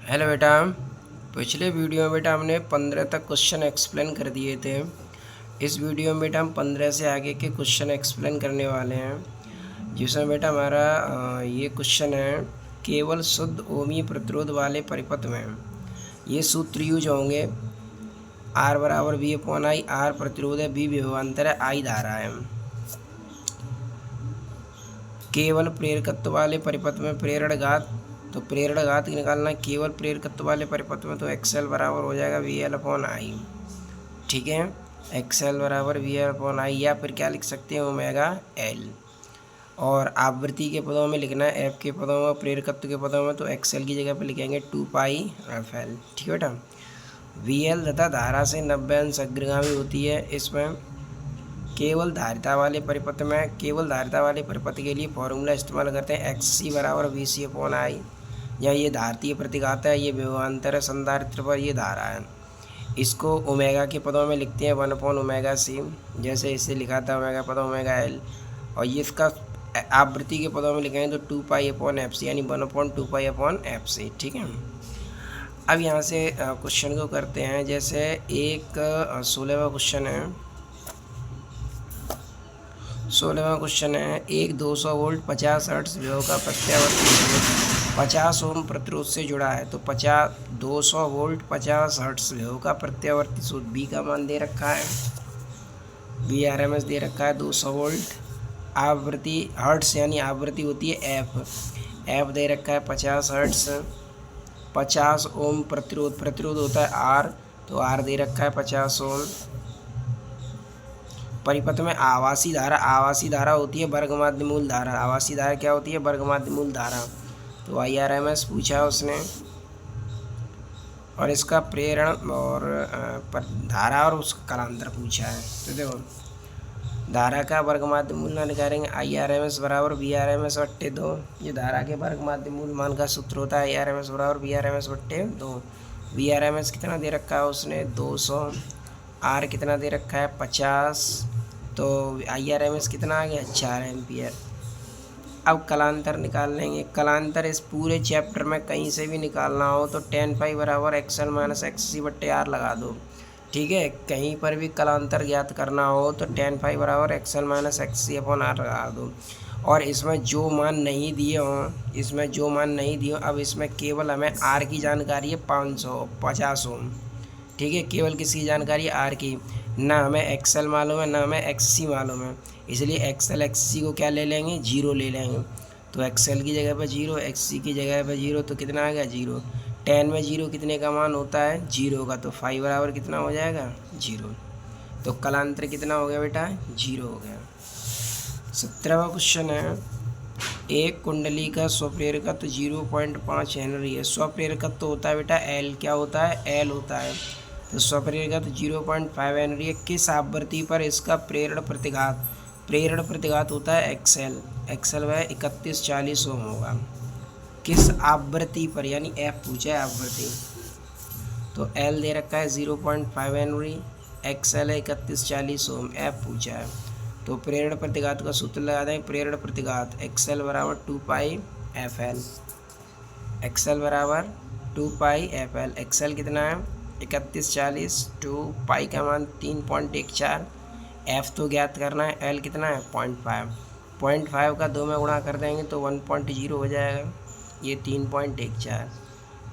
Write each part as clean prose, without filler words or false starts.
Hello बेटा। पिछले video में बेटा हमने 15 तक क्वेश्चन एक्सप्लेन कर दिए थे। इस वीडियो में बेटा हम 15 से आगे के क्वेश्चन एक्सप्लेन करने वाले हैं, जिसमें बेटा हमारा ये क्वेश्चन है, केवल शुद्ध ओमी प्रतिरोध वाले परिपथ में ये सूत्र यूज होंगे। आर बराबर वी अपॉन आई। आर प्रतिरोध है, बी विभवांतर है, आई धारा है। केवल प्रेरकत्व वाले परिपथ में प्रेरण घात, तो प्रेरण घात निकालना केवल प्रेरकत्व वाले परिपथ में, तो एक्सएल बराबर हो जाएगा वी एल अपॉन आई। ठीक है, एक्सएल बराबर वी एल अपॉन आई, या फिर क्या लिख सकते हैं, ओमेगा एल। और आवृत्ति के पदों में लिखना है, एफ के पदों में, प्रेरकत्व के पदों में, तो एक्सएल की जगह पे लिखेंगे 2 पाई एफ एल। ठीक है बेटा। वी एल तथा धारा से 90 अंश अग्रगामी होती है। इसमें केवल धारिता वाले परिपथ में, केवल धारिता वाले परिपथ के लिए फॉर्मूला इस्तेमाल करते हैं, एक्स सी बराबर वी सी अपॉन आई। या ये धारतीय प्रतिघात है, ये विभवांतर है संधारित्र पर, ये धारा है। इसको ओमेगा के पदों में लिखते हैं 1 अपॉन ओमेगा सी, जैसे इसे लिखा था ओमेगा पद ओमेगा एल। और ये इसका आवृत्ति के पदों में लिखेंगे तो 2 पाई अपॉन एफ सी, यानी 1 upon 2 pi upon F C. ठीक है। अब यहाँ से क्वेश्चन को करते हैं। जैसे एक 16वां क्वेश्चन है, 16वां क्वेश्चन है, एक 200 वोल्ट 50 हर्ट्ज विभव का प्रत्यावर्ती स्रोत 50 ओम प्रतिरोध से जुड़ा है। तो 200 वोल्ट 50 हर्ट्ज विभव का प्रत्यावर्ती स्रोत, बी का मान दे रखा है, बी आर एम एस दे रखा है 200 वोल्ट। आवृत्ति हर्ट्ज यानी आवृत्ति होती है एफ, एफ दे रखा है 50 हर्ट्ज। 50 ओम प्रतिरोध, प्रतिरोध होता है आर, तो आर दे रखा है 50 ओम। परिपथ में आवासी धारा, आवासी धारा होती है वर्गमाध्य मूल धारा। आवासी धारा क्या होती है, वर्गमाध्य मूल धारा। तो आई आर एम एस पूछा उसने, और इसका प्रेरण और धारा और उसका कालांतर पूछा है। तो देखो, धारा का वर्गमाध्य मूल ना निकालेंगे, आई आर एम एस बराबर वी आर एम एस बट्टे 2। ये धारा के वर्गमाध्य मूल मान का सूत्र होता है, आई आर एम एस बराबर वी आर एम एस बट्टे 2। वी आर एम एस कितना दे रखा है उसने, 200। आर कितना दे रखा है, 50। तो आई आर एम एस कितना आ गया, 4 एम्पियर। अब कलांतर निकाल लेंगे। कलांतर इस पूरे चैप्टर में कहीं से भी निकालना हो तो tan पाई बराबर एक्स एल माइनस एक्स सी बट्टे आर लगा दो। ठीक है, कहीं पर भी कलांतर ज्ञात करना हो तो tan पाई बराबर X L minus X C upon R लगा दो। और इसमें जो मान नहीं दिए हों, इसमें जो मान नहीं दिए हों, अब इसमें केवल हमें आर की जानकारी है 550 ओम। ठीक है, केवल किसकी जानकारी, आर की। ना हमें एक्सएल मालूम है, ना हमें एक्ससी मालूम है, इसलिए एक्सएल एक्ससी को क्या ले लेंगे, 0 ले लेंगे। तो एक्सएल की जगह पर 0, एक्ससी की जगह पर 0, तो कितना आ गया, 0। tan में 0 कितने का मान होता है, 0 का, तो फाई बराबर कितना हो जाएगा, 0। तो कलांतर कितना हो गया बेटा, 0 हो गया। 17वां क्वेश्चन है, एक कुंडली का स्वप्रेरकत्व 0.5 हेनरी है। स्वप्रेरकत्व तो होता है बेटा एल, क्या होता है, एल होता है। तो स्वप्रेरकत्व 0.5 हेनरी है। किस आवृत्ति पर इसका प्रेरण प्रतिघात, प्रेरण प्रतिघात होता है एक्सएल, एक्सएल वह 3140 ओम होगा। किस आवृत्ति पर, यानी एफ पूछा है आवृत्ति। तो एल दे रखा है 0.5 हेनरी, एक्सएल है 3140 ओम, एफ पूछा है। तो प्रेरण प्रतिघात का सूत्र लगा दें, प्रेरण प्रतिघात एक्सएल बराबर 2 पाई एफ एल, एक्सएल बराबर 2 पाई एफ एल। एक्सएल कितना है 3140, 2 पाई का मान 3.14, एफ तो ज्ञात करना है, एल कितना है 0.5, 0.5 का 2 में गुणा कर देंगे तो 1.0 हो जाएगा। ये 3.14,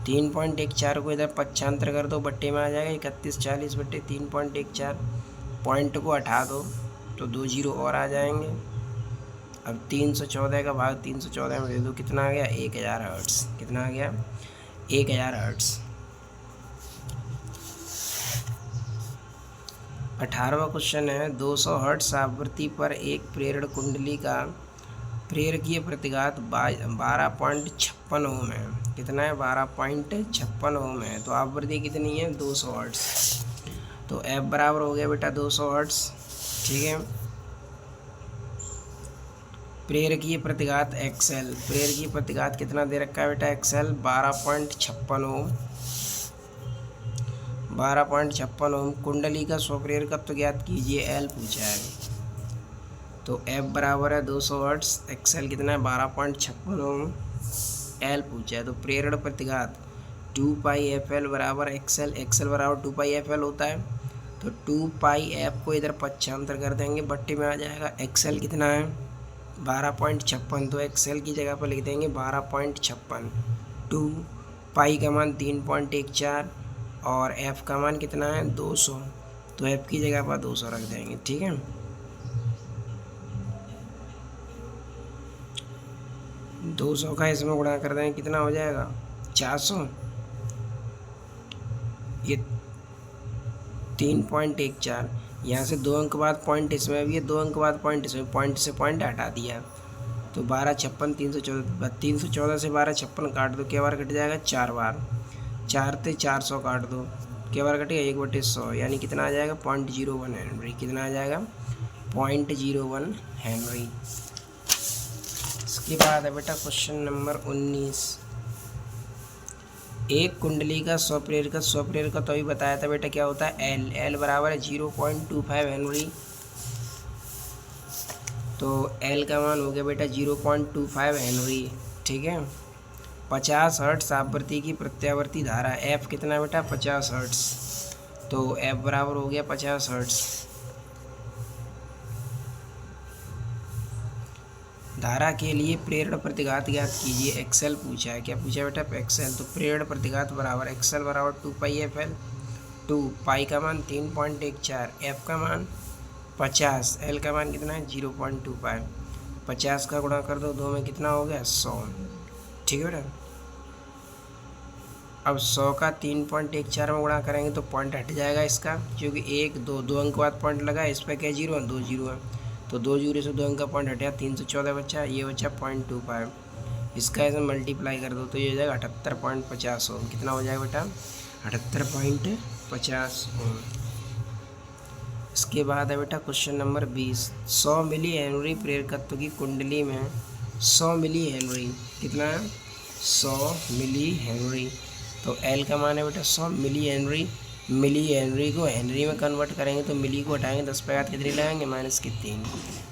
3.14 को इधर पक्षांतर कर दो, बट्टे में आ जाएगा 3140 बट्टे 3.14। पॉइंट को हटा दो तो 2 0 और आ जाएंगे। अब 314 का भाग 314 में दे दो, कितना आ गया, 1000 हर्ट्स। कितना आ गया, 1000 हर्ट्स। 18वां क्वेश्चन है, 200 हर्ट्स आवृत्ति पर एक प्रेरण कुंडली का प्रेरकीय प्रतिघात 12.56 ओम है। कितना है, 12.56 ओम है। तो आवृत्ति कितनी है, 200 हर्ट्स। तो एफ बराबर हो गया बेटा 200 हर्ट्स। ठीक है, प्रेरकीय प्रतिघात एक्सएल, प्रेरकीय प्रतिघात कितना दे रखा है बेटा, एक्सएल 12.56 ओम, 12.56 ओम। कुंडली का स्वप्रेरकत्व ज्ञात कीजिए, एल पूछा है। तो एफ बराबर है 200 हर्ट्स, एक्सएल कितना है 12.56 ओम, एल पूछा है। तो प्रेरण प्रतिघात 2πfl बराबर एक्सएल, एक्सएल बराबर 2πfl होता है। तो 2πf को इधर पक्षांतर कर देंगे, बट्टे में आ जाएगा। एक्सएल कितना है 12.56, तो एक्सएल की जगह पर लिख देंगे 12.56। 2 पाई का मान 3.14 और एफ का मान कितना है 200, तो एफ की जगह पर 200 रख देंगे। ठीक है, 200 का इसमें गुणा कर देंगे, कितना हो जाएगा 400। ये 3.14, यहाँ से 2 अंक बाद पॉइंट इसमें भी है, 2 अंक बाद पॉइंट इसमें, पॉइंट से पॉइंट हटा दिया। तो 1256 314 से 1256 काट दो, क्या बार कट जाएगा 4 बार, 4 से 400 काट दो, क्या बार कटेगा 1/100, यानी कितना आ जाएगा 0.01 हेनरी। कितना आ जाएगा 0.01 हेनरी। इसके बाद है बेटा क्वेश्चन नंबर 19। एक कुंडली का स्वप्रेरक तो अभी बताया था बेटा क्या होता है, एल बराबर है 0.25 हेनरी। तो एल का मान हो गया बेटा 0.25 हेनरी। ठीक है, 50 हर्ट्ज आवृत्ति की प्रत्यावर्ती धारा, एफ कितना बेटा 50 हर्ट्ज, तो एफ बराबर हो गया 50 हर्ट्ज। धारा के लिए प्रेरण प्रतिघात ज्ञात कीजिए, एक्सएल पूछा है। क्या पूछा है बेटा एक्सएल, तो प्रेरण प्रतिघात बराबर एक्सएल बराबर 2πfl। 2 पाई का मान 3.14, एफ का मान 50, एल का मान कितना है 0.25, 50 का गुणा कर दो 2 में, कितना हो गया 100। ठीक है बेटा, अब 100 का 3.14 में गुणा करेंगे तो पॉइंट हट जाएगा इसका, क्योंकि 1 2 अंक बाद पॉइंट लगा, इस पर क्या 0 है 2 0 है, तो 2 0 से 2 अंक का पॉइंट हटा, 314 बच्चा, ये बच्चा 0.25, इसका ऐसे मल्टीप्लाई कर दो तो ये हो जाएगा 78.50 ओम। कितना हो जाएगा बेटा 78.50 ओम। इसके बाद है बेटा क्वेश्चन नंबर 20। 100 मिली हेनरी प्रेरकत्व की कुंडली में 100 मिली हेनरी, कितना है 100 मिली हेनरी, तो एल का मान है बेटा 100 मिली हेनरी। मिली हेनरी को हेनरी में कन्वर्ट करेंगे तो मिली को हटाएंगे, 10 पे घात कितनी लगाएंगे -3,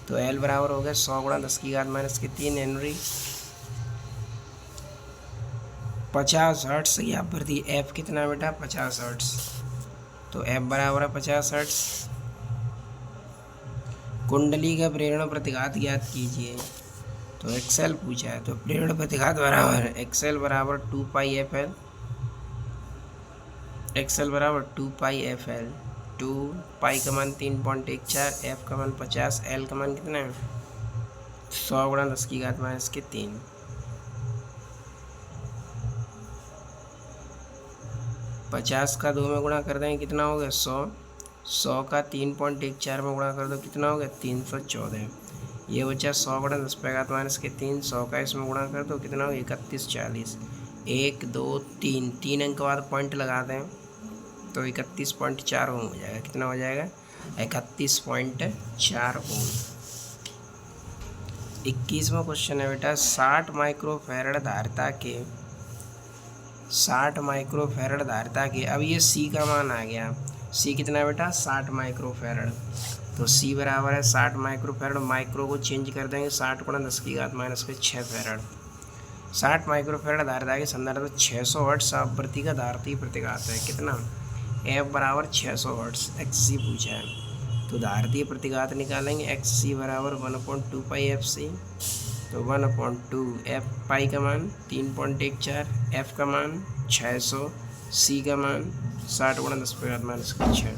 तो एल बराबर हो गया 100 गुणा 10 की घात -3 हेनरी। 50 हर्ट्ज की आवृत्ति, एफ कितना बेटा 50 हर्ट्ज, तो एफ बराबर है 50 हर्ट्ज। कुंडली का प्रेरण प्रतिघात ज्ञात कीजिए, तो एक्सएल पूछा है, तो प्रेरण प्रतिघात बराबर एक्सएल बराबर 2πfl, एक्सएल बराबर 2πfl। 2 पाई का मान 3.14, एफ का मान 50, एल का मान कितना है 100 गुणा 10 की घात -3। 50 का 2 में गुणा कर देंगे, कितना हो गया 100, 100 का 3.14 में गुणा कर दो, कितना हो गया 314, ये बचा 100 गुणा 10 पे घात -3, 100 का इसमें गुणा कर दो, कितना हो गया 3140, 1 2 3, 3 अंक बाद पॉइंट लगा दें तो 31.4 ओम हो जाएगा। कितना हो जाएगा 31.4 ओम। 21वां क्वेश्चन है बेटा 60 माइक्रोफैरड धारिता के 60 माइक्रोफैरड धारिता के, अब ये सी का मान आ गया, सी कितना है बेटा 60 माइक्रोफैरड, तो सी बराबर है 60 माइक्रोफैरड, माइक्रो को चेंज कर देंगे 60 गुणा 10 की घात -6 फैरड। 60 माइक्रोफैरड धारिता के संदर्भ में 600 हर्ट्ज आवृत्ति का धारितीय प्रतिघात है, कितना एफ बराबर 600 हर्ट्ज, एक्स सी पूछा है, तो धारितीय प्रतिघात निकालेंगे, एक्स सी बराबर 1/2πfc, तो 1/2 एफ पाई का मान 3.14, एफ का मान 600, सी का मान 60 गुणा 10 पे घात -6।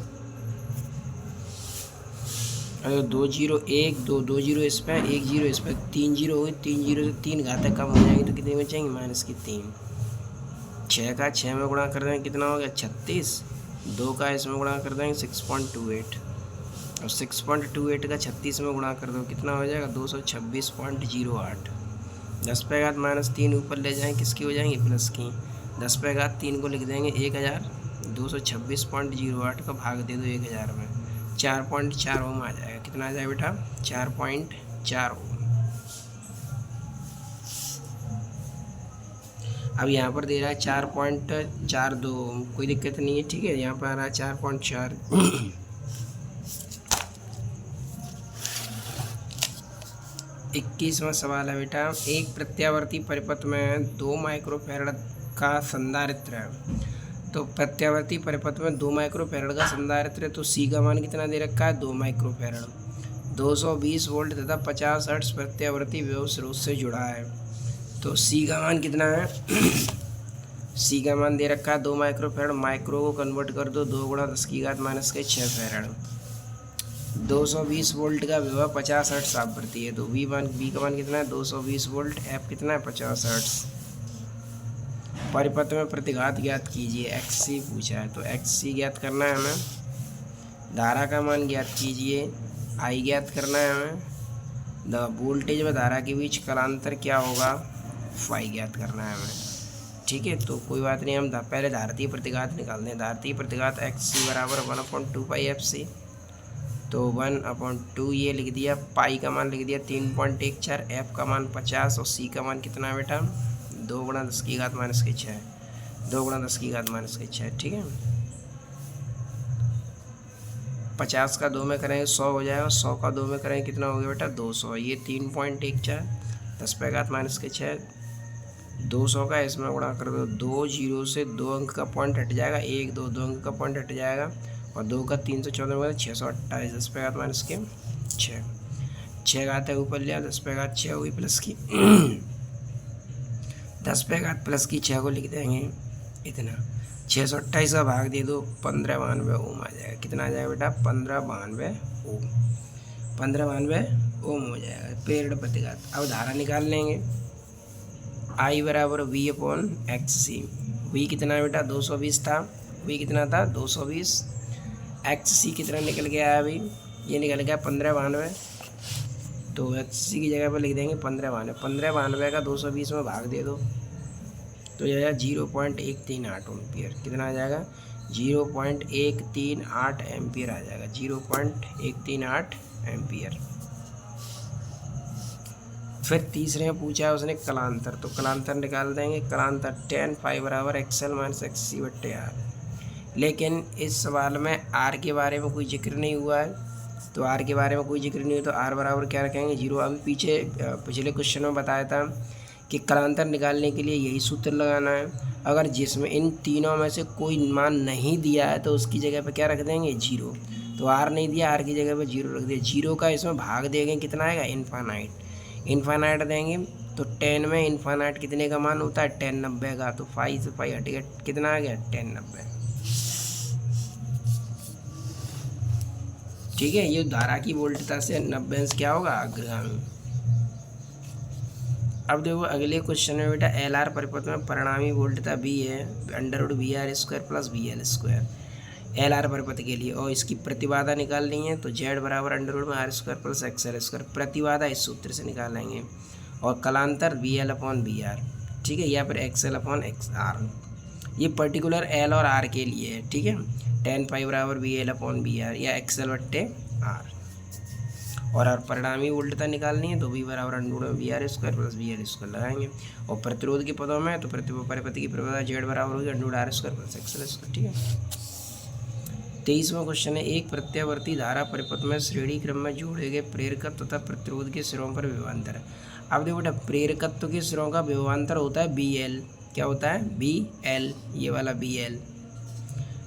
अगर 2 0 1 2 2 0 इस पर 1 0 इस पर 3 0 हो गए, 3 0 से 3 घातक कम हो जाएंगे तो कितने बचेंगे -3। 6 का 6 में गुणा कर देंगे, कितना हो गया 36, 2 का इसमें गुणा कर देंगे 6.28, और 6.28 का 36 में गुणा कर दो, कितना हो जाएगा 226.08। 10 पे घात -3 ऊपर ले जाएंगे, किसकी हो जाएंगी प्लस की, 10 पे घात 3 को लिख देंगे 1000, 226.08 का भाग दे दो 1000 में, 4.4 ओम आ जाएगा। कितना आ जाएगा बेटा 4.4 ओम। अब यहाँ पर दे रहा है 4.42 ओम, कोई दिक्कत नहीं है, ठीक है, यहाँ पर आ रहा है 4.4। 21वां सवाल है बेटा एक प्रत्यावर्ती परिपथ में 2 माइक्रोफैरड का संधारित्र है। तो प्रत्यावर्ती परिपथ में 2 माइक्रोफैरड का संधारित्र है, तो सी का मान कितना दे रखा है 2 माइक्रोफैरड। 220 वोल्ट तथा 50 हर्ट्ज प्रत्यावर्ती विभव स्रोत से जुड़ा है। तो सी का मान कितना है सी का मान दे रखा है 2 माइक्रोफैरड। माइक्रो को कन्वर्ट कर दो, 2 गुणा 10⁻⁶ फैरड। 220 वोल्ट का विभव 50 हर्ट्ज आवृत्ति है, तो बी का मान कितना है 220 वोल्ट, एफ कितना है 50 हर्ट्ज। परिपथ में प्रतिघात ज्ञात कीजिए, एक्ससी पूछा है, तो एक्ससी ज्ञात करना है हमें। धारा का मान ज्ञात कीजिए, आई ज्ञात करना है हमें। द वोल्टेज व धारा के बीच कालांतर क्या होगा, फाई ज्ञात करना है हमें। ठीक है, तो कोई बात नहीं, हम पहले धारतीय प्रतिघात निकालते हैं। धारतीय प्रतिघात एक्ससी बराबर 1/2 पाई एफ सी, तो 1/2 ये लिख दिया, पाई का मान लिख दिया 3.14, एफ का मान 50 और सी का मान कितना है बेटा 2 गुणा 10⁻⁶, 2 गुणा 10⁻⁶। ठीक है, 50 का 2 में करेंगे 100 हो जाएगा, 100 का 2 में करेंगे कितना हो गया बेटा 200। ये 3.14 10⁻⁶, 200 का इसमें गुणा कर दो, 2 0 से 2 अंक का पॉइंट हट जाएगा, 1 2 2 अंक का पॉइंट हट जाएगा, और 2 का 314 में 628 10⁻⁶। 6 घात है ऊपर लिया, 10⁻⁶ हुई प्लस की 10⁻+6 को लिख देंगे इतना, 628 का भाग दे दो, 1592 ओम आ जाएगा। कितना आ जाएगा बेटा 1592 ओम, 1592 ओम हो जाएगा प्रेरक प्रतिघात। अब धारा निकाल लेंगे, आई बराबर V/XC। V कितना है बेटा 220 था, V कितना था 220, XC कितना निकल गया है अभी, ये निकल गया 1592, तो XC की जगह पर लिख देंगे 1592। 1592 का 220 में भाग दे दो, तो यह 0.138 एम्पियर। कितना आ जाएगा 0.138 एम्पियर आ जाएगा, 0.138 एम्पियर। फिर तीसरे में पूछा है उसने कलांतर, तो कलांतर निकाल देंगे। कलांतर tan फाई बराबर XL-XC/R। लेकिन इस सवाल में R के बारे में कोई जिक्र नहीं हुआ है, तो R के बारे में कोई जिक्र नहीं हुआ, तो R बराबर क्या रखेंगे 0। अभी पिछले क्वेश्चन में बताया था कि कलांतर निकालने के लिए यही सूत्र लगाना है। अगर जिसमें इन तीनों में से कोई मान नहीं दिया है तो उसकी जगह पे क्या रख देंगे 0। तो R नहीं दिया, R की जगह पे 0 रख दिया। 0 का इसमें भाग देंगे कितना आएगा इनफाइनाइट देंगे, तो 10 में इनफाइनाइट कितने का मान होता है 10 90 का, तो 5 से 5 हट गया, कितना आ गया 10 90। ठीक है, ये धारा की वोल्टता से 90 क्या होगा अग्रगामी। अब देखो अगले क्वेश्चन में बेटा LR परिपथ में परिणामी वोल्टता B है √VR² + BL²। LR परिपथ के लिए, और इसकी प्रतिबाधा निकालनी है, तो Z बराबर √R² + XL²। प्रतिबाधा इस सूत्र से निकालेंगे, और कलांतर VL/VR। ठीक है, या फिर XL/XR। ये पर्टिकुलर L और R के लिए है। ठीक है, tan फाई बराबर VL/VR या XL/R। और परिणामी वोल्टता निकालनी है, तो V बराबर √VR² + BL² लगाएंगे। और प्रतिरोध के पदों में तो परिपथ की प्रतिबाधा Z बराबर होगी √R² + XL²। ठीक है, 23वां क्वेश्चन है, एक प्रत्यावर्ती धारा परिपथ में श्रेणी क्रम में जोड़े गए प्रेरकत्व तथा प्रतिरोध के सिरों पर विभवांतर। अब देखो बेटा प्रेरकत्व के सिरों का विभवांतर होता है BL। क्या होता है BL, ये वाला BL।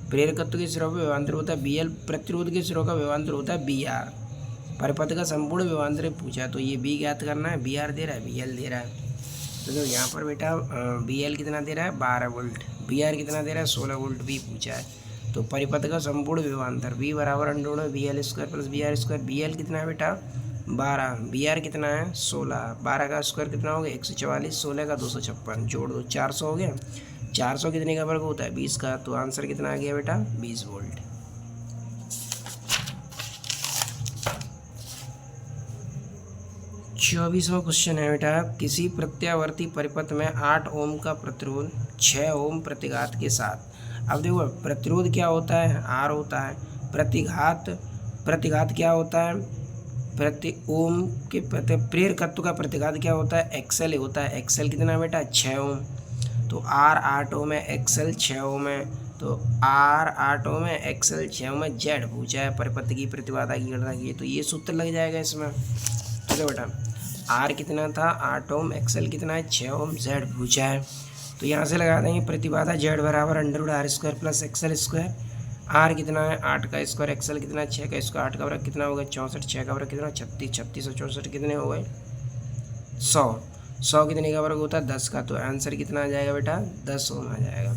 प्रेरकत्व के सिरों पर विभवांतर होता है BL, प्रतिरोध के सिरों का विभवांतर होता है BR। परिपथ का संपूर्ण विभवांतर पूछा है, तो ये B ज्ञात करना है, BR दे रहा है BL दे रहा है। तो यहाँ पर बेटा BL कितना दे रहा है 12 वोल्ट, BR कितना दे रहा है 16 वोल्ट भी पूछा है। तो परिपथ का संपूर्ण विभवांतर V बराबर √VL² + BR²। BL कितना है बेटा 12, BR कितना है 16, 12 का स्क्वायर कितना हो गया 144, 16 का 256, जोड़ दो 400 हो गया। 400 कितने का वर्ग होता है 20 का, तो आंसर कितना आ गया बेटा 20 वोल्ट। चौबीसवां क्वेश्चन है बेटा, किसी प्रत्यावर्ती परिपथ में 8 ओम का प्रतिरोध 6 ओम प्रतिघात के साथ। अब देखो प्रतिरोध क्या होता है R होता है, प्रतिघात क्या होता है प्रति ओम के प्रेरकत्व का प्रतिघात क्या होता है XL होता है। XL कितना है बेटा 6 ओम, तो R 8 ओम है, XL 6 ओम है, तो R 8 ओम है, XL 6 ओम है। Z पूछा है परिपथ की प्रतिबाधा की गणना की, तो ये सूत्र लग जाएगा इसमें। ठीक है बेटा, R कितना था 8 ओम, XL कितना है 6 ओम, Z पूछा है। तो यहाँ से लगा देंगे प्रतिबाधा जेड बराबर √r² प्लस XL²। आर कितना है 8 का स्क्वायर, XL कितना है 6 का स्क्वायर, 8 का वर्ग कितना हो गया 64, 6 का वर्ग कितना 36, 36 और 64 कितने हो गए 100। 100 कितने का वर्ग होता है 10 का, तो आंसर कितना आ जाएगा बेटा 10 ओम आ जाएगा।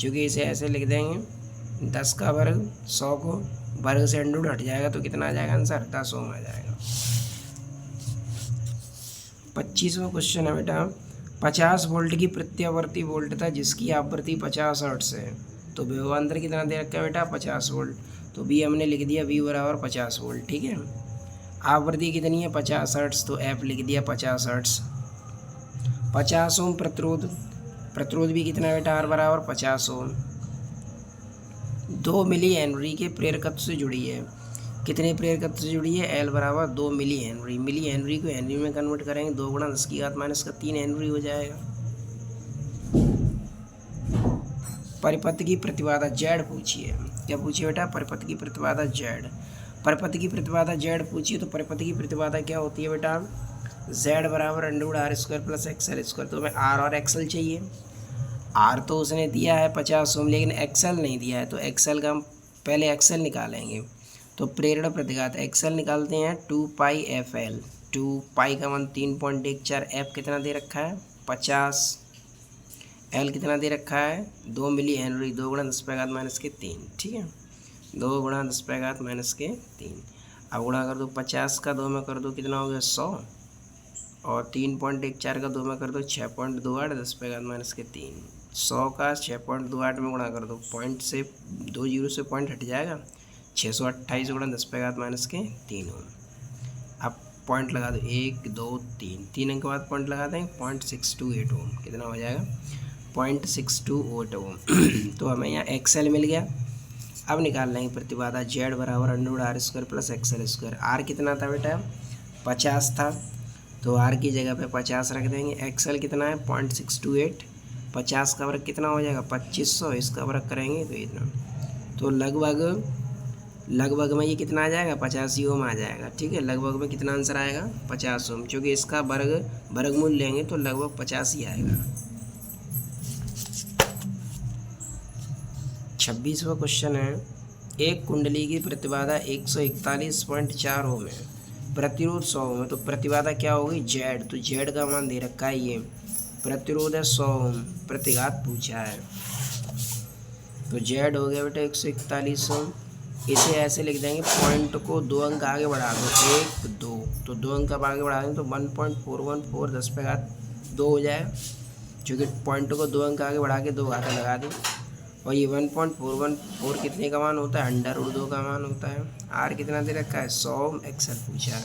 क्योंकि इसे ऐसे लिख देंगे 10 का वर्ग 100 को वर्ग से अंडर हट जाएगा तो कितना आ जाएगा आंसर 10 ओम आ जाएगा। 25वां क्वेश्चन है बेटा 50 वोल्ट की प्रत्यावर्ती वोल्टता जिसकी आवृत्ति 50 हर्ट्ज है, तो विभवांतर कितना दे रखा है बेटा 50 वोल्ट। तो बी हमने लिख दिया V बराबर 50 वोल्ट, ठीक है। आवृत्ति कितनी है 50 हर्ट्ज, तो F लिख दिया 50 हर्ट्ज। 50 ओम प्रतिरोध, प्रतिरोध भी कितना है बेटा R बराबर 50 ओम। 2 मिली हेनरी के प्रेरकत्व से जुड़ी है, कितने प्रेरकत्व से जुड़ी है L बराबर 2 मिली हेनरी। मिली हेनरी को हेनरी में कन्वर्ट करेंगे 2 गुणा 10⁻³ हेनरी हो जाएगा। परिपथ की प्रतिबाधा Z पूछिए, क्या पूछिए बेटा परिपथ की प्रतिबाधा Z। परिपथ की प्रतिबाधा Z पूछिए तो परिपथ की प्रतिबाधा क्या होती है बेटा Z बराबर √r² प्लस XL²। तो हमें R और XL चाहिए। R तो उसने दिया है 50 ओम, लेकिन XL नहीं दिया है, तो XL का हम पहले XL निकालेंगे। तो प्रेरण प्रतिघात XL निकालते हैं 2πfL। 2π का मान 3.14, F कितना दे रखा है 50, L कितना दे रखा है 2 मिली हेनरी, 2 गुणा 10⁻³ ठीक है, 2 गुणा 10⁻³ अब गुणा कर दो 50 का 2 में कर दो कितना हो गया 100, और 3.14 का 2 में कर दो 6.28 10⁻³ 100 का 6.28 में गुणा कर दो, पॉइंट से 2 जीरो से पॉइंट हट जाएगा, 628 गुणा 10⁻³ हो। अब पॉइंट लगा दो 1 2 3, 3 अंक के बाद पॉइंट लगा देंगे 0.628 ओम, कितना हो जाएगा 0.628 ओम। तो हमें यहाँ XL मिल गया। अब निकाल लेंगे प्रतिबाधा Z बराबर √r² प्लस XL²। R कितना था बेटा 50 था, तो R की जगह पे 50 रख देंगे। XL कितना है 0.628, 50 का वर्ग कितना हो जाएगा 2500, इसका वर्ग करेंगे तो इतना, तो लगभग में ये कितना आ जाएगा 85 ओम आ जाएगा, ठीक है। लगभग में कितना आंसर आएगा 50 ओम, क्योंकि इसका वर्गमूल लेंगे तो लगभग 50 ही आएगा। 26वां क्वेश्चन है एक कुंडली की प्रतिबाधा 141.4 ओम है, प्रतिरोध 100 ओम है, तो प्रतिबाधा क्या होगी Z। तो Z का मान दे रखा है ये, प्रतिरोध है 100 ओम, प्रतिघात पूछा है, तो Z हो गया बेटा 141 ओम। इसे ऐसे लिख देंगे, पॉइंट को 2 अंक आगे बढ़ा दो 1 2, तो 2 अंक अब आगे बढ़ा दें तो 1.414 10⁻² हो जाएगा, क्योंकि पॉइंट को 2 अंक आगे बढ़ा के 2 घातें लगा दें। और ये 1.414 कितने का मान होता है √2 का मान होता है। R कितना दे रखा है 100 ओम, XL पूछा है,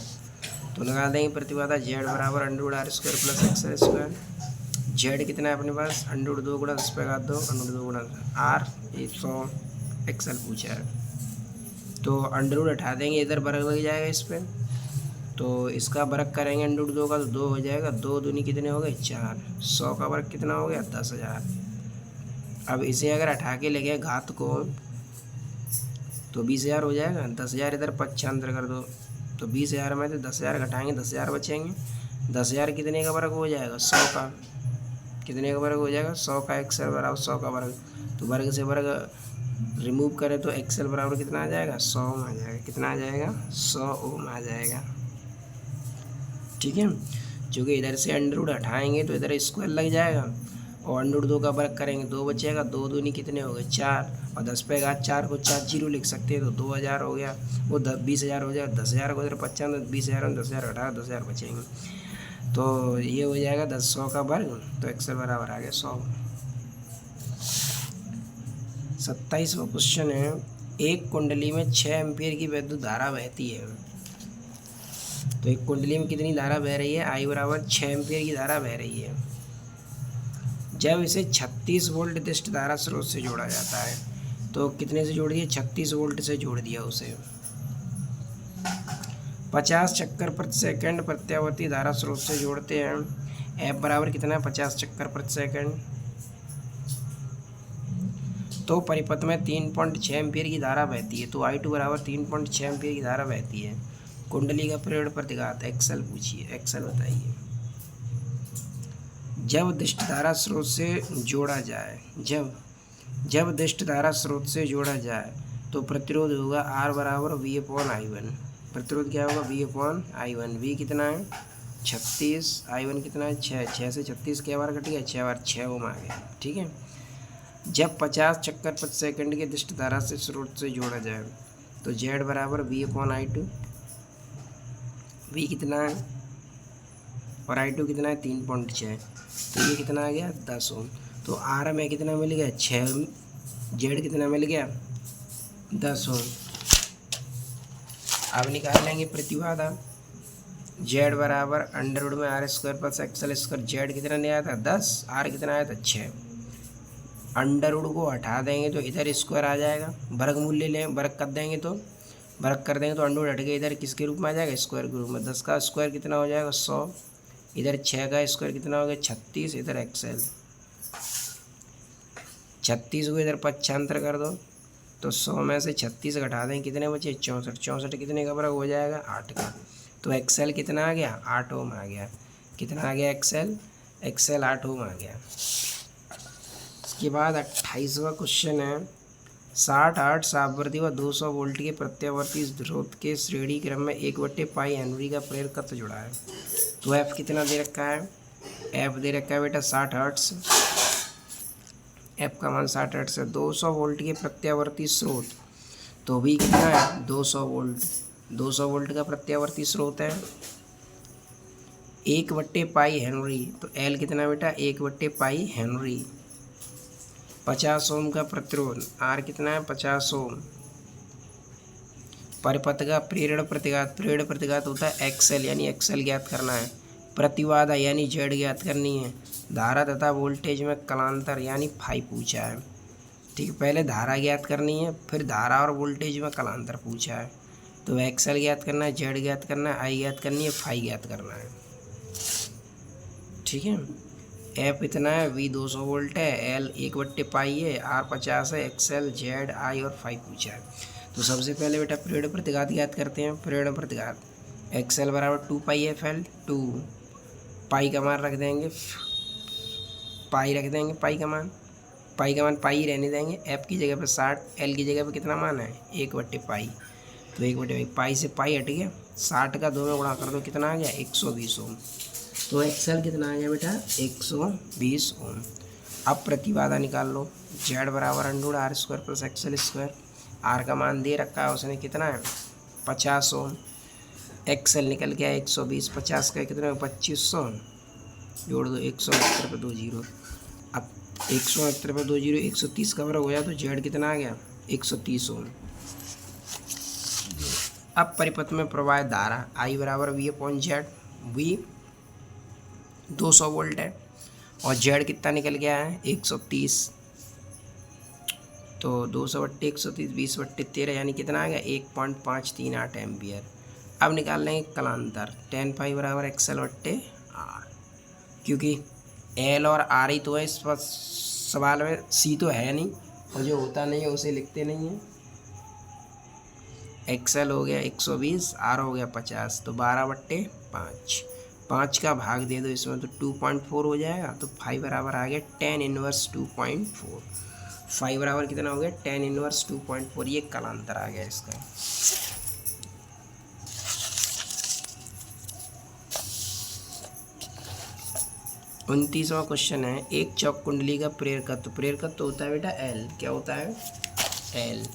तो लगा देंगे प्रतिबाधा Z बराबर √r² प्लस XL²। Z कितना है अपने पास √2 गुणा 10⁻², √2 गुणा R 100, XL पूछा है, तो अंडर हटा देंगे, इधर वर्ग लग जाएगा इस पर, तो इसका वर्ग करेंगे √2 का तो 2 हो जाएगा, 2 दूनी कितने हो गए 4, 100 का वर्ग कितना हो गया 10,000। अब इसे अगर हटा के लगे घात को तो 20,000 हो जाएगा, 10,000 इधर पक्षांतर कर दो, तो 20,000 में तो 10,000 घटाएंगे 10,000 बचेंगे, 10,000 कितने का वर्ग हो जाएगा 100 का, कितने का वर्ग हो जाएगा 100 का, XL बराबर 100 का वर्ग, तो वर्ग से वर्ग रिमूव करें तो XL बराबर कितना आ जाएगा 100 ओम आ जाएगा, कितना आ जाएगा 100 ओम आ जाएगा, ठीक है। क्योंकि इधर से अंडर हटाएंगे तो इधर स्क्वायर लग जाएगा, और √2 का वर्ग करेंगे 2 बचेगा, 2 दूनी कितने हो गए 4, और 10⁻4 को 4 जीरो लिख सकते हैं, तो 2,000 हो गया, वो 20,000 हो जाएगा, 10,000 को इधर 50 20,000 में 10,000 हटा 10,000 बचेंगे, तो ये हो जाएगा 100 का वर्ग, तो XL बराबर आ गया 100। 27वां क्वेश्चन है एक कुंडली में 6 एम्पीयर की विद्युत धारा बहती है, तो एक कुंडली में कितनी धारा बह रही है I बराबर 6 एम्पीयर की धारा बह रही है। जब इसे 36 वोल्ट निर्दिष्ट धारा स्रोत से जोड़ा जाता है, तो कितने से जोड़ दिया 36 वोल्ट से जोड़ दिया उसे। 50 चक्कर प्रति सेकंड प्रत्यावर्ती धारा स्रोत से जोड़ते हैं, F बराबर कितना है 50 चक्कर प्रति सेकंड, तो परिपथ में 3.6 एम्पीयर की धारा बहती है, तो I2 बराबर 3.6 एम्पीयर की धारा बहती है। कुंडली का प्रेरण प्रतिघात XL पूछिए, XL बताइए। जब दिष्ट धारा स्रोत से जोड़ा जाए, जब दिष्ट धारा स्रोत से जोड़ा जाए तो प्रतिरोध होगा R बराबर V/I1। प्रतिरोध क्या होगा? V/I1। V कितना है? 36, I1 कितना है? 6 से 36 क्या बार कट गया? 6 बार, 6 ओम आ गया। ठीक है। जब 50 चक्कर प्रति सेकंड के दिष्ट धारा से स्रोत से जोड़ा जाए तो Z बराबर V/I2। V कितना है और I2 कितना है? 3.6। तो ये कितना आ गया? 10 ओम। तो R में कितना मिल गया? 6। Z कितना मिल गया? 10 ओम। अब निकाल लेंगे प्रतिबाधा। Z बराबर अंडर रूट में R² प्लस XL²। Z कितना नहीं आया था? 10। R कितना आया था? 6। अंडर रूट को हटा देंगे तो इधर स्क्वायर आ जाएगा। वर्गमूल ले लें, वर्ग कर देंगे तो अंडर रूट हट के इधर किसके रूप में आ जाएगा? स्क्वायर के रूप में। 10 का स्क्वायर कितना हो जाएगा? 100। इधर 6 का स्क्वायर कितना हो गया? 36। इधर XL 36 को इधर पक्षांतर कर दो तो 100 में से 36 घटा दें, कितने बचे? 64। 64 कितने का वर्ग हो जाएगा? 8 का। तो XL कितना आ गया? 8 ओम आ गया। कितना आ गया? XL 8 ओम आ गया। इसके बाद 28वां क्वेश्चन है 60 हर्ट्ज आवृत्ति व 200 वोल्ट के प्रत्यावर्ती स्रोत के श्रेणी क्रम में 1/पाई हेनरी का प्रेरकत्व जुड़ा है। तो F कितना दे रखा है? F दे रखा है बेटा 60 हर्ट्ज। F का मान 60 हर्ट्ज है। 200 वोल्ट के प्रत्यावर्ती स्रोत, तो भी कितना है? 200 वोल्ट। 200 वोल्ट का प्रत्यावर्ती स्रोत है। 1/पाई हेनरी, तो L कितना बेटा? 1/पाई हेनरी। 50 ओम का प्रतिरोध, R कितना है? 50 ओम। परिपथ का प्रेरण प्रतिघात, प्रेरण प्रतिघात होता है XL, यानी XL ज्ञात करना है। प्रतिबाधा यानी Z ज्ञात करनी है। धारा तथा वोल्टेज में कलांतर यानी फाई पूछा है। ठीक है, पहले धारा ज्ञात करनी है, फिर धारा और वोल्टेज में कलांतर पूछा है। तो XL ज्ञात करना है, Z ज्ञात करना है, I ज्ञात करनी है, फाई ज्ञात करना है। ठीक है। F इतना है, V 200 वोल्ट है, L 1/पाई है, R 50 है, XL Z I और फाई पूछा है। तो सबसे पहले बेटा प्रेरण प्रतिघात ज्ञात करते हैं। प्रेरण प्रतिघात XL बराबर 2πfL। 2 पाई का मान रख देंगे, पाई रख देंगे, पाई का मान पाई रहने देंगे। F की जगह पे 60, L की जगह पे कितना मान है? 1/पाई। तो 1/पाई, पाई से पाई हट गया। 60 का 2 में गुणा कर दो, कितना आ गया? 120 ओम। तो XL कितना आ गया बेटा? 120 ओम। अब प्रतिबाधा निकाल लो। Z बराबर under R² plus XL²। R का मान दे रखा है उसने, कितना है? 50 ओम। XL निकल गया 120। 50 का कितना? 2500। जोड़ दो, 169 पे 2 जीरो। अब 169 पे 2 जीरो, 130 का वर्ग हो जाए तो Z कितना आ गया? 130 ओम। अब परिपथ में प्रवाह धारा I बराबर V/Z। V 200 वोल्ट है और Z कितना निकल गया है? 130। तो 200/130, 20/13, यानी कितना आ गया? 1.538 एम्पियर। अब निकाल लेंगे कलांतर। tan पाई बराबर XL/R, क्योंकि L और R ही तो है इस सवाल में, C तो है नहीं, और जो होता नहीं है उसे लिखते नहीं है। XL हो गया 120, R हो गया 50, तो 12/5। 5 का भाग दे दो इसमें तो 2.4 हो जाएगा। तो 5 बराबर आ गया tan इनवर्स 2.4। 5 बराबर कितना हो गया? tan inverse 2.4। ये कलांतर आ गया इसका। उनतीसवां क्वेश्चन है एक चौक कुंडली का प्रेरकत्व होता है बेटा L। क्या होता है? L।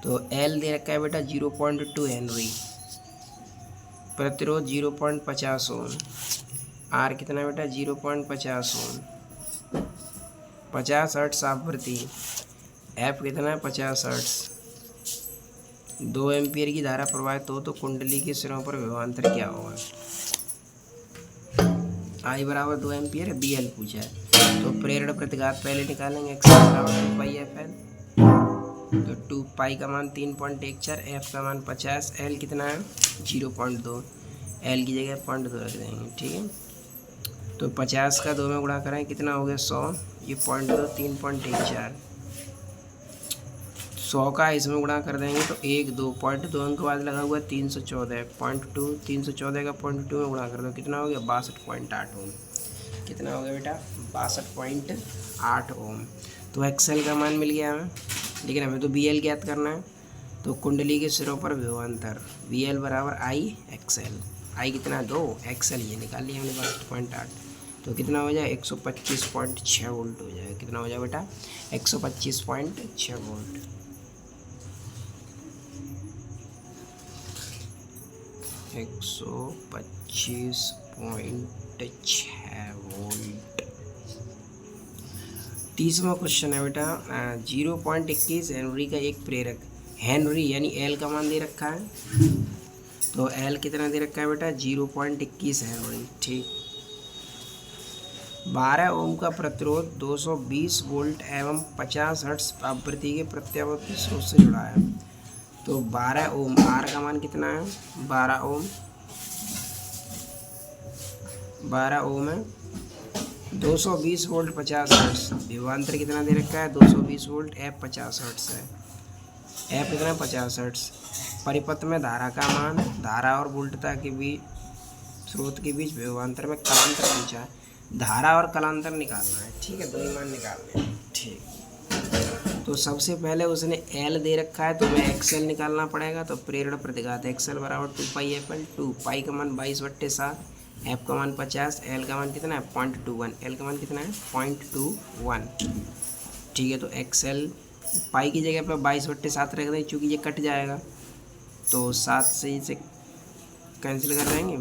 तो L दे रखा है बेटा 0.2 हेनरी। प्रतिरोध 0.50 ओम। R कितना बेटा? 0.50 ओम। 50 हर्ट्ज आवृत्ति। F कितना है? 50 हर्ट्ज। 2 एम्पियर की धारा प्रवाहित हो तो कुंडली के सिरों पर विभवांतर क्या होगा? I बराबर 2 एम्पियर है, BL पूछा है। तो प्रेरण प्रतिघात पहले निकालेंगे। XL बराबर 2πfL। तो 2 पाई का मान 3.14, F का मान 50, L कितना है? 0.2। L की जगह 0.2 रख देंगे। ठीक है। तो 50 का 2 में गुणा करें, कितना हो गया? 100। ये 0.2, 3.14। 100 का इसमें गुणा कर देंगे तो 1, 2, 0.2 अंक बाद लगा हुआ है 314। 0.2, 314 का 0.2 में गुणा कर दो, कितना हो गया? 62.8 ओम। कितना हो गया बेटा 62.8 ओम। तो एक्सएल का मान मिल गया हमें, लेकिन हमें तो बी एल ज्ञात करना है। तो कुंडली के सिरों पर विभवांतर वी एल बराबर आई एक्सएल। आई कितना 2, एक्सएल ये निकाल लिया हमने 62.8। तो कितना हो जाए 125.6 वोल्ट हो जाएगा। कितना हो जाए बेटा 125.6 वोल्ट। 125.6 वोल्ट। 30वां क्वेश्चन है बेटा 0.21 हेनरी का एक प्रेरक, हेनरी यानी एल का मान दे रखा है। तो एल कितना दे रखा है बेटा 0.21 हेनरी। ठीक। 12 ओम का प्रतिरोध 220 वोल्ट एवं 50 हर्ट्ज आवृत्ति के प्रत्यावर्ती स्रोत से जुड़ा है। तो 12 ओम, आर का मान कितना है 12 ओम, 12 ओम है 220 वोल्ट 50 हर्ट्ज। विभवांतर कितना दे रखा है 220 वोल्ट, एफ 50 हर्ट्ज है। एफ कितना 50 हर्ट्ज। परिपथ में धारा का मान, धारा और वोल्टता के बीच, स्रोत के बीच विभवांतर में कलांतर पूछा है। धारा और कलांतर निकालना है। ठीक है, दो ही मान निकालने हैं। ठीक। तो सबसे पहले उसने एल दे रखा है, तो मैं एक्सएल निकालना पड़ेगा। तो प्रेरण प्रतिघात एक्सएल बराबर 2 पाई एफ एल। 2 पाई का मान 22/7, एफ का मान 50, एल का मान कितना है 0.21। एल का मान कितना है 0.21। ठीक है, तो एक्सएल पाई की जगह पर 22/7 रख दें, चूँकि ये कट जाएगा तो 7 से इसे कैंसिल कर देंगे।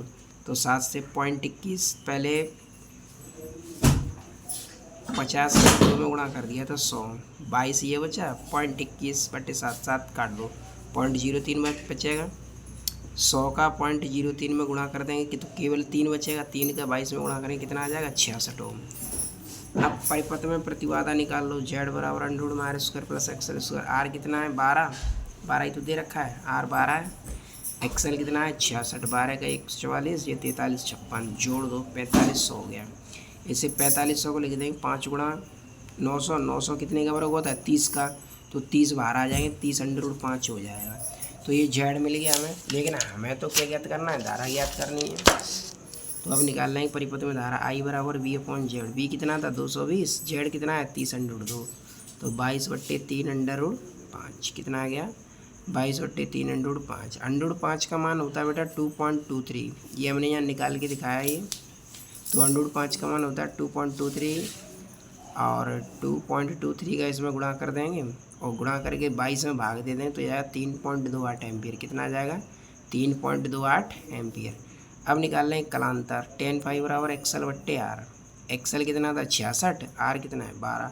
तो 7 से 0.21, पहले 50 से 2 में गुणा कर दिया तो 100, 22 ये बचा 0.21/7, 7 काट दो 0.03 बचेगा। 100 का 0.03 में गुणा कर देंगे कि तो केवल 3 बचेगा। 3 का 22 में गुणा करेंगे कितना आ जाएगा 66 ओम। अब परिपथ में प्रतिबाधा निकाल लो। जेड बराबर √r² + XL²। आर कितना है 12 ही तो दे रखा है, आर 12 है। एक्सएल कितना है 66, 12 का 144, ये 43 56, जोड़ दो 4500 हो गया। इसे 4500 को लिख देंगे 5 गुणा 900, 900 कितने का वर्ग होता है 30 का, तो 30 बाहर आ जाएंगे, 30 √5 हो जाएगा। तो ये जेड मिल गया हमें, लेकिन हमें तो क्या ज्ञात करना है, धारा ज्ञात करनी है। तो अब निकालना है परिपथ में धारा आई बराबर V/Z। V कितना था 220, जेड कितना है 30√2, तो 22/3 कितना आ गया 22/3 √5 का मान होता है बेटा 2.23। ये हमने यहाँ निकाल के दिखाया ये। तो √5 का मान होता है 2.23 और 2.23 का इसमें गुणा कर देंगे और गुणा करके 22 में भाग दे दें तो जाएगा 3.28 एम्पियर। कितना आ जाएगा 3.28 एम्पियर। अब निकाल लें कलांतर। tan phi बराबर XL/R। एक्सएल कितना था 66, आर कितना है 12,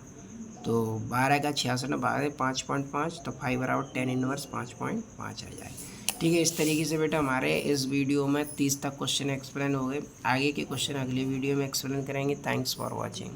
तो 12 का 66 में भाग दे 5.5, तो फाई बराबर tan इनवर्स 5.5 आ जाए। ठीक है, इस तरीके से बेटा हमारे इस वीडियो में 30 तक क्वेश्चन एक्सप्लेन हो गए। आगे के क्वेश्चन अगले वीडियो में एक्सप्लेन करेंगे। Thanks for watching.